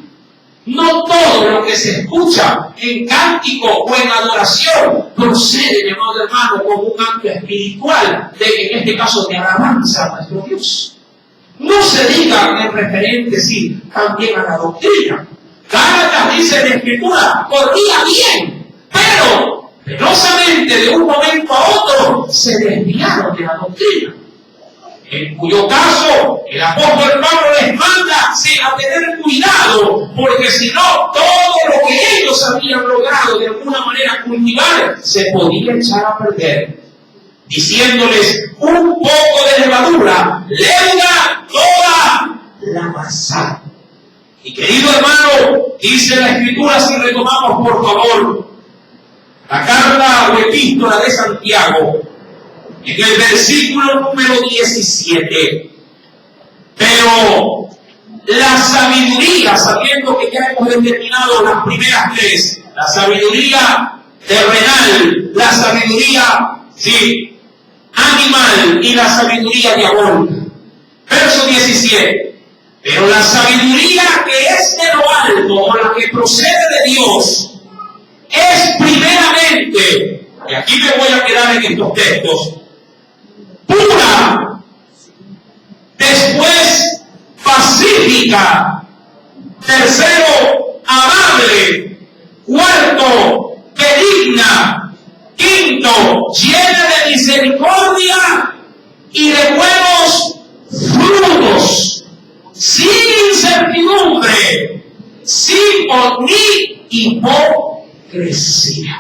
No todo lo que se escucha en cántico o en adoración procede, mi amado hermano, como un acto espiritual, en este caso de alabanza a nuestro Dios. No se diga en referente, sí, también a la doctrina. Gálatas dice en la Escritura, corría bien, pero penosamente de un momento a otro se desviaron de la doctrina. En cuyo caso el apóstol Pablo les manda a tener cuidado, porque si no, todo lo que ellos habían logrado de alguna manera cultivar se podía echar a perder. Diciéndoles, un poco de levadura leuda toda la masa. Y querido hermano, dice la Escritura, si retomamos por favor la carta o epístola de Santiago, en el versículo número 17. Pero la sabiduría, sabiendo que ya hemos determinado las primeras tres, la sabiduría terrenal, la sabiduría, sí, animal y la sabiduría diabólica. Verso 17. Pero la sabiduría que es de lo alto, o la que procede de Dios, es primeramente, y aquí me voy a quedar en estos textos, pura, después pacífica, tercero amable, cuarto benigna, quinto llena de misericordia y de buenos frutos, sin incertidumbre, sin ni hipocresía.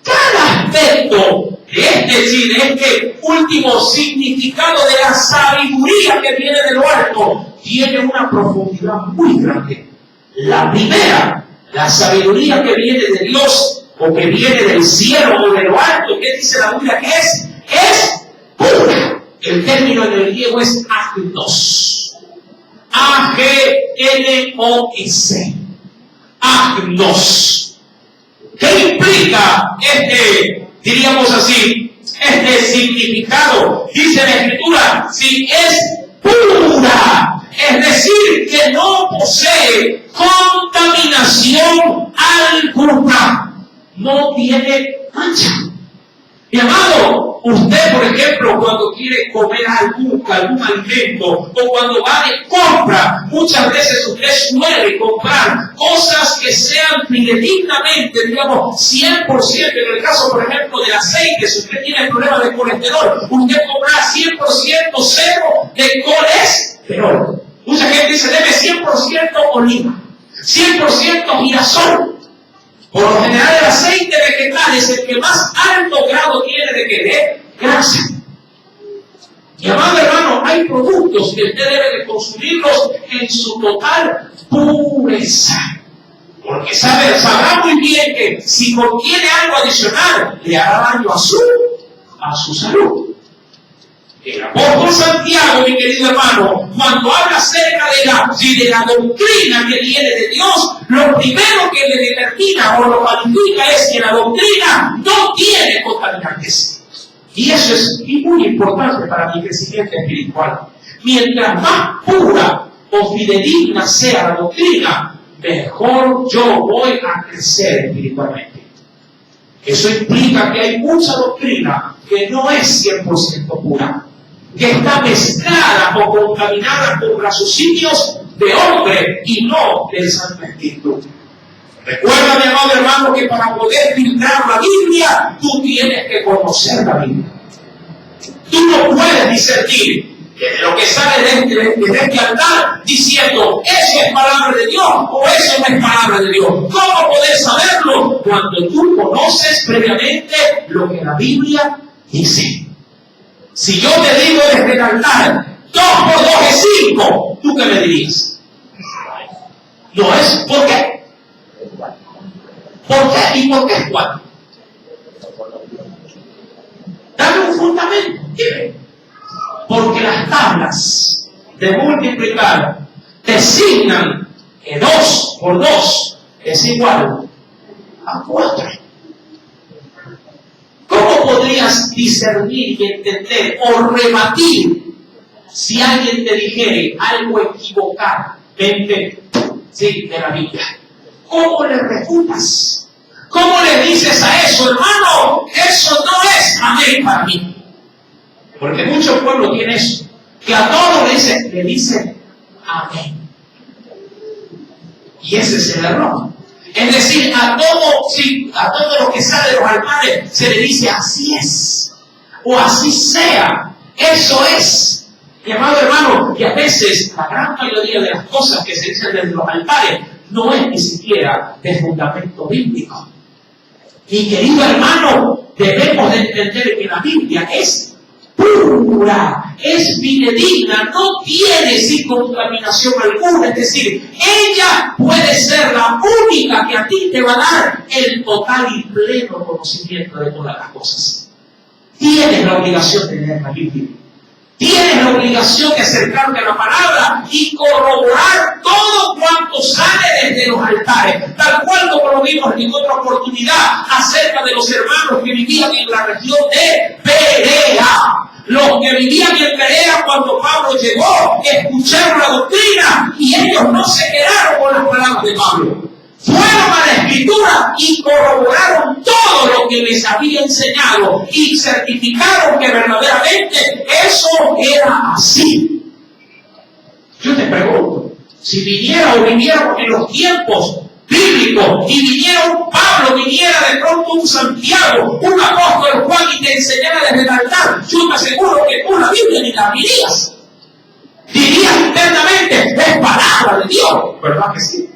Cada aspecto de este último significado de la sabiduría que viene de lo alto tiene una profundidad muy grande. La primera, la sabiduría que viene de Dios o que viene del cielo o de lo alto, ¿qué dice la Biblia que es? Es pura. El término en el griego es agnos. A-G-N-O-S. Agnos. ¿Qué implica diríamos así, este significado? Dice la Escritura, si es pura, es decir, que no posee contaminación alguna, no tiene mancha. Mi amado, usted, por ejemplo, cuando quiere comer algún alimento o cuando va de compra, muchas veces usted suele comprar cosas que sean fidedignamente, digamos, 100%. En el caso, por ejemplo, del aceite, si usted tiene problemas de colesterol, usted compra 100% cero de colesterol. Mucha gente dice, debe 100% oliva, 100% girasol. Por lo general, el aceite vegetal es el que más alto grado tiene de grasa. Mi amado hermano, hay productos que usted debe de consumirlos en su total pureza. Porque sabrá muy bien que si contiene algo adicional, le hará daño a su salud. El apóstol Santiago, mi querido hermano, cuando habla acerca de la doctrina que viene de Dios, lo primero que le determina o lo califica es que la doctrina no tiene contaminantes. Y eso es muy importante para mi crecimiento espiritual. Mientras más pura o fidedigna sea la doctrina, mejor yo voy a crecer espiritualmente. Eso implica que hay mucha doctrina que no es 100% pura, que está mezclada o contaminada por raciocinios de hombre y no del Santo Espíritu. Recuerda, mi amado hermano, que para poder filtrar la Biblia, tú tienes que conocer la Biblia. Tú no puedes discernir de lo que sale de este altar diciendo, eso es palabra de Dios o eso no es palabra de Dios. ¿Cómo poder saberlo? Cuando tú conoces previamente lo que la Biblia dice. Si yo te digo desde el altar, 2 por 2 es 5, ¿tú qué me dirías? No es, ¿por qué? ¿Por qué? ¿Y por qué es 4? Dame un fundamento. Dime. Porque las tablas de multiplicar designan que 2 por 2 es igual a 4. ¿Cómo podrías discernir y entender o rebatir si alguien te dijere algo equivocadamente de la Biblia? ¿Cómo le refutas? ¿Cómo le dices a eso, hermano? Eso no es amén para mí. Porque muchos pueblos tienen eso, que a todo le dicen amén. Y ese es el error. Es decir, a todo lo que sale de los altares se le dice así es, o así sea, eso es. Mi amado hermano, y a veces la gran mayoría de las cosas que se dicen desde los altares no es ni siquiera de fundamento bíblico. Mi querido hermano, debemos de entender que la Biblia es pura, es fidedigna, no tiene sin contaminación alguna. Es decir, ella puede ser la única que a ti te va a dar el total y pleno conocimiento de todas las cosas. Tienes la obligación de leer la Biblia. Tienes la obligación de acercarte a la palabra y corroborar todo cuanto sale desde los altares, tal cual como lo vimos en otra oportunidad acerca de los hermanos que vivían en la región de Berea. Los que vivían en Berea cuando Pablo llegó, escucharon la doctrina y ellos no se quedaron con las palabras de Pablo. Fueron a la Escritura y corroboraron todo lo que les había enseñado y certificaron que verdaderamente eso era así. Yo te pregunto, si vinieron en los tiempos bíblicos y viniera un Pablo, viniera de pronto un Santiago, un apóstol Juan y te enseñara desde el altar, yo te aseguro que tú la Biblia ni la abrirías. Dirías internamente, es palabra de Dios, ¿verdad que sí?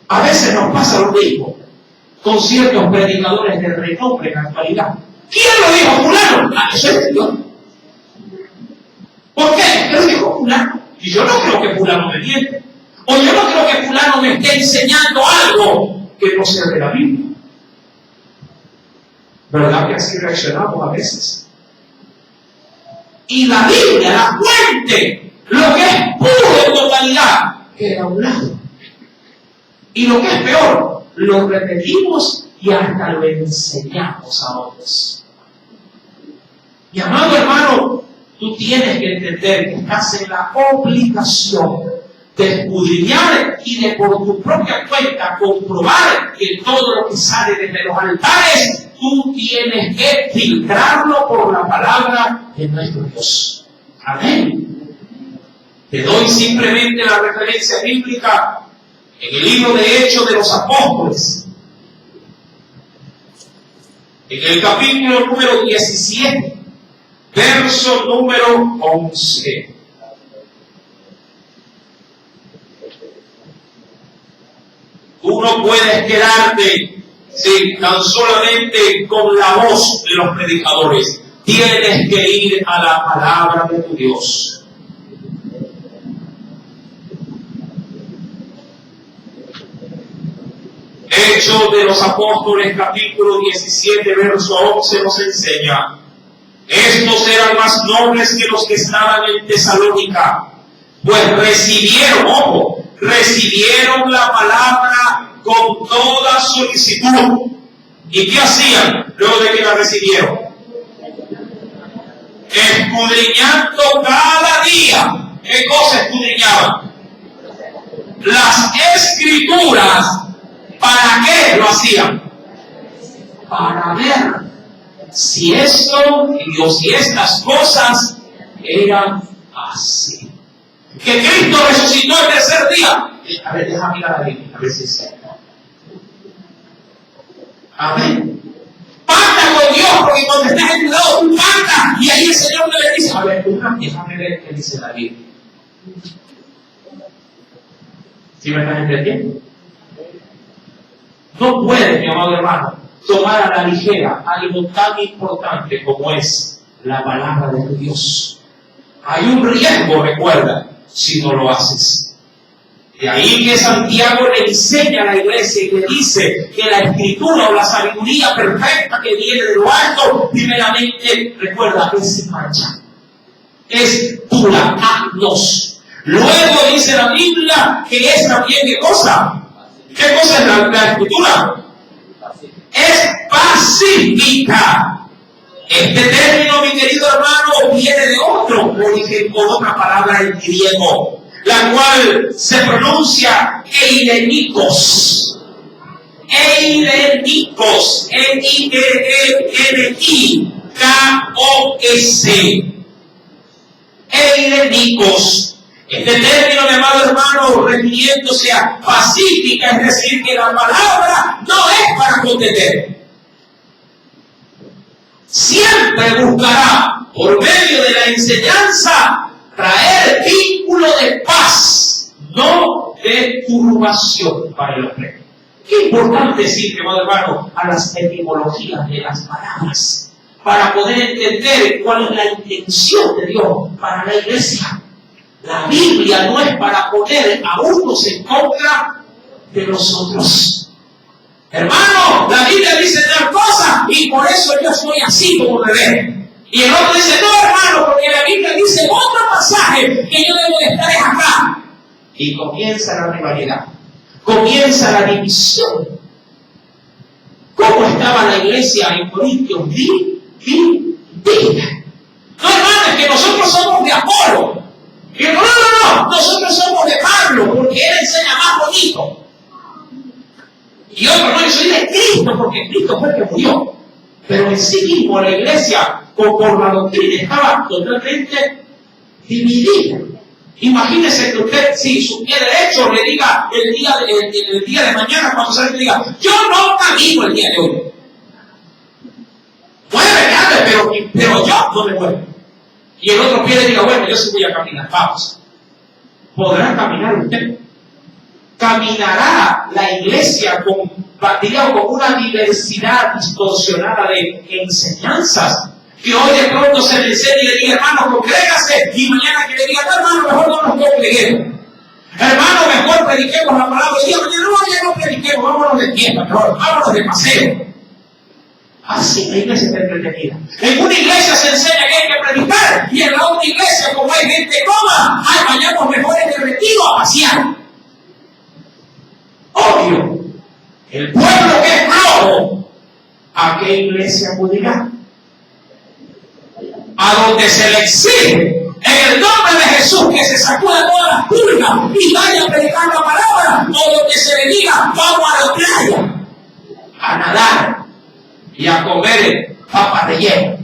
A veces nos pasa lo mismo con ciertos predicadores de renombre en la actualidad. ¿Quién lo dijo, fulano? Eso es Dios. ¿Por qué? ¿Qué lo dijo fulano? Y yo no creo que fulano me miente. O yo no creo que fulano me esté enseñando algo que no sea de la Biblia. ¿Verdad que así reaccionamos a veces? Y la Biblia, la fuente, lo que es puro en totalidad, queda a un lado. Y lo que es peor, lo repetimos y hasta lo enseñamos a otros. Mi amado hermano, tú tienes que entender que estás en la obligación de escudriñar y de por tu propia cuenta comprobar que todo lo que sale desde los altares, tú tienes que filtrarlo por la palabra de nuestro Dios. Amén. Te doy simplemente la referencia bíblica en el libro de Hechos de los Apóstoles, en el capítulo número 17, verso número 11. Tú no puedes quedarte tan solamente con la voz de los predicadores. Tienes que ir a la palabra de tu Dios. Hechos de los Apóstoles, capítulo 17, verso 11, nos enseña: estos eran más nobles que los que estaban en Tesalónica, pues recibieron la palabra con toda solicitud. ¿Y qué hacían luego de que la recibieron? Escudriñando cada día. ¿Qué cosa escudriñaban? hacían? Para ver si esto o si estas cosas eran así. Que Cristo resucitó el tercer día. A ver, déjame mirar a Biblia, a ver si es cierto. Amén. Pacta con Dios, porque cuando estás en tu lado, tú pactas. Y ahí el Señor le dice, a ver, déjame ver qué dice la Biblia. ¿Sí me estás entendiendo? No puedes, mi amado hermano, tomar a la ligera algo tan importante como es la palabra de Dios. Hay un riesgo, recuerda, si no lo haces. De ahí que Santiago le enseña a la iglesia y le dice que la escritura o la sabiduría perfecta que viene de lo alto, primeramente, recuerda, es sin mancha. Es pura, agnos. Luego dice la Biblia que es también, ¿qué cosa? ¿Qué cosa es la escritura? Es pacífica. Este término, mi querido hermano, viene de otro origen con otra palabra en griego, la cual se pronuncia eilenikos. Eilenikos. E-I-L-E-N-I-K-O-S. Eilenikos. Este término, mi amado hermano, refiriéndose a pacífica, es decir, que la palabra no es para contender. Siempre buscará, por medio de la enseñanza, traer vínculo de paz, no de turbación para el hombre. Qué importante decir, mi amado hermano, a las etimologías de las palabras, para poder entender cuál es la intención de Dios para la iglesia. La Biblia no es para poner a unos en contra de nosotros. Hermano, la Biblia dice tal cosa y por eso yo soy así como bebé. Y el otro dice, no, hermano, porque la Biblia dice otro pasaje que yo debo de estar acá. Y comienza la rivalidad, comienza la división. ¿Cómo estaba la iglesia en Corintios? Dividida. No, hermano, es que nosotros somos de Apolo. Y no, nosotros somos de Pablo, porque él enseña más bonito. Y otro, no, yo soy de Cristo, porque Cristo fue el que murió. Pero en sí mismo la iglesia, por la doctrina, estaba totalmente dividida. Imagínese que usted, si su pie derecho le diga el día de mañana, cuando salga, le diga, yo no camino el día de hoy. Muévete, pero yo no me muevo. Y el otro pie le diga, bueno, yo sí voy a caminar, vamos. ¿Podrá caminar usted? ¿Caminará la iglesia con una diversidad distorsionada de enseñanzas? Que hoy de pronto se le enseñe y le diga, hermano, congrégase, y mañana que le diga, no, hermano, mejor no nos congreguemos. Hermano, mejor prediquemos la palabra de Dios. Mañana no, ya no prediquemos, vámonos de tiempo, mejor, vámonos de paseo. Así la iglesia está entretenida. En una iglesia se enseña que hay que predicar, y en la otra iglesia, como hay gente coma, vayamos mejor en el retiro a pasear. Obvio, el pueblo que es flojo, ¿a qué iglesia acudirá? A donde se le exige, en el nombre de Jesús, que se sacuda todas las pulgas y vaya a predicar la palabra, o donde se le diga, vamos a la playa, a nadar y a comer papas de hielo.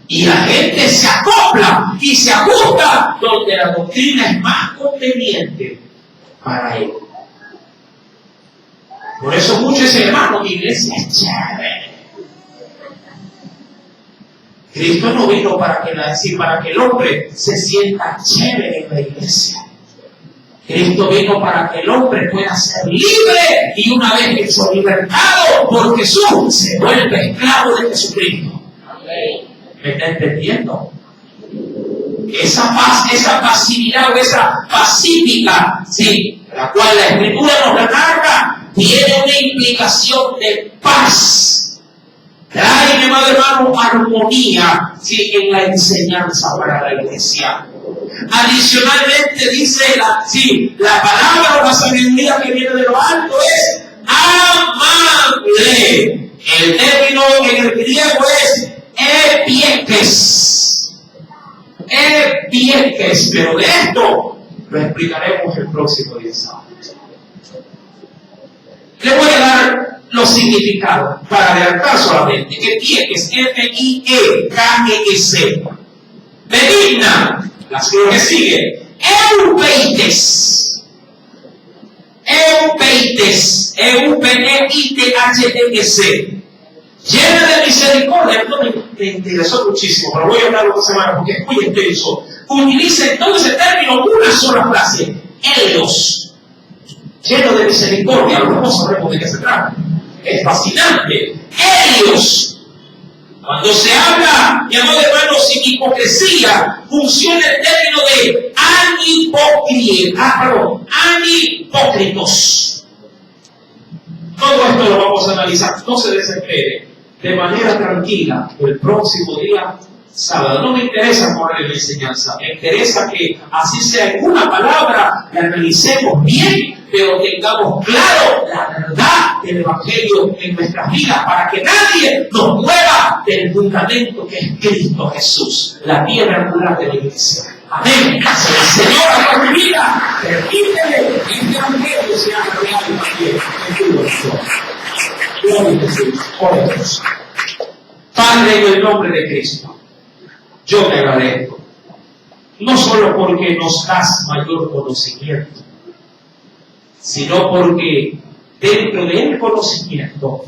Y la gente se acopla y se ajusta donde la doctrina es más conveniente para él. Por eso muchos dicen, hermano, mi iglesia es chévere. Cristo no vino para que el hombre se sienta chévere en la iglesia. Cristo vino para que el hombre pueda ser libre, y una vez hecho libertado por Jesús, se vuelve esclavo de Jesucristo. ¿Me está entendiendo? Esa paz, esa pasividad o esa pacífica, sí, la cual la Escritura nos remarca, tiene una implicación de paz. Trae, mi amado hermano, armonía, sí, en la enseñanza para la iglesia. Adicionalmente dice la palabra o la sabiduría que viene de lo alto es amable. El término en el griego es epietes, pero de esto lo explicaremos el próximo día sábado. Le voy a dar los significados para adelantar solamente. Que Fiekes, F-I-E-K-E-S. Benigna, la que sigue. Eupeites. Eupeites. E-U-P-E-I-T-H-E-S. Llena de misericordia. Esto me interesó muchísimo, pero voy a hablar otra semana porque es muy extenso. Utiliza en todo ese término una sola frase. Helios. Lleno de misericordia. Algunos sabemos de qué se trata. Es fascinante. Helios. Cuando se habla, mi amado hermano, sin hipocresía, funciona el término de anhipócritos. Todo esto lo vamos a analizar. No se desespere. De manera tranquila. El próximo día, sábado. No me interesa poner la enseñanza. Me interesa que así sea en una palabra, la analicemos bien, pero tengamos claro la verdad del Evangelio en nuestras vidas para que nadie nos mueva del fundamento que es Cristo Jesús, la piedra angular de la iglesia. Amén. El Señor a tu vida, permítele que este Evangelio sea real en tu corazón. Gloria a Jesús. Oremos. Padre, en el nombre de Cristo, yo te agradezco, no solo porque nos das mayor conocimiento, sino porque dentro del conocimiento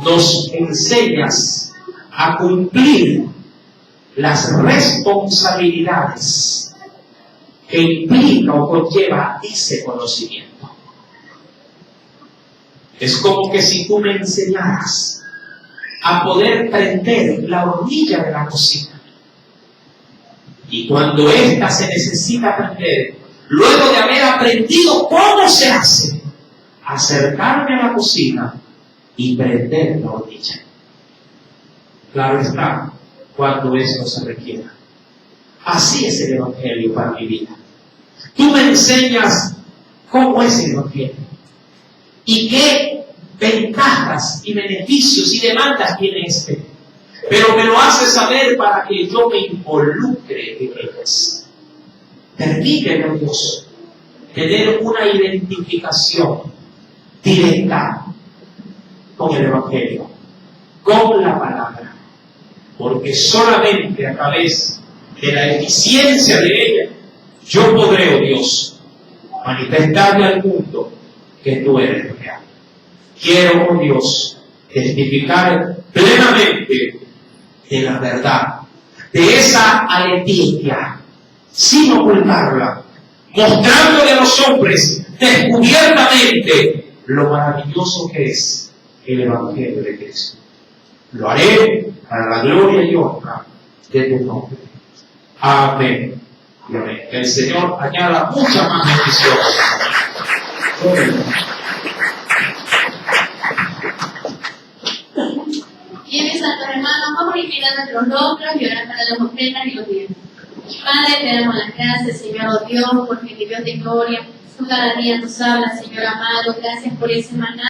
nos enseñas a cumplir las responsabilidades que implica o conlleva ese conocimiento. Es como que si tú me enseñaras a poder prender la hornilla de la cocina, y cuando ésta se necesita prender, luego de haber aprendido cómo se hace, acercarme a la cocina y prender la hornilla. Claro está, cuando esto se requiera. Así es el Evangelio para mi vida. Tú me enseñas cómo es el Evangelio y qué ventajas y beneficios y demandas tiene este. Pero me lo haces saber para que yo me involucre en ellas. Permíteme, Dios, tener una identificación directa con el Evangelio, con la palabra, porque solamente a través de la eficiencia de ella yo podré, oh Dios, manifestarle al mundo que tú eres real. Quiero, oh Dios, testificar plenamente de la verdad, de esa alegría, sin ocultarla, mostrándole a los hombres descubiertamente lo maravilloso que es el Evangelio de Cristo. Lo haré para la gloria y honra de tu nombre. Amén y amén. Que el Señor añada muchas más bendiciones. Bien, mis santos hermanos, vamos a inclinar nuestros rostros y orar para las ofrendas y los bienes. Padre, te damos las gracias, Señor Dios, porque Dios de gloria, tú cada día nos hablas, Señor amado. Gracias por ese maná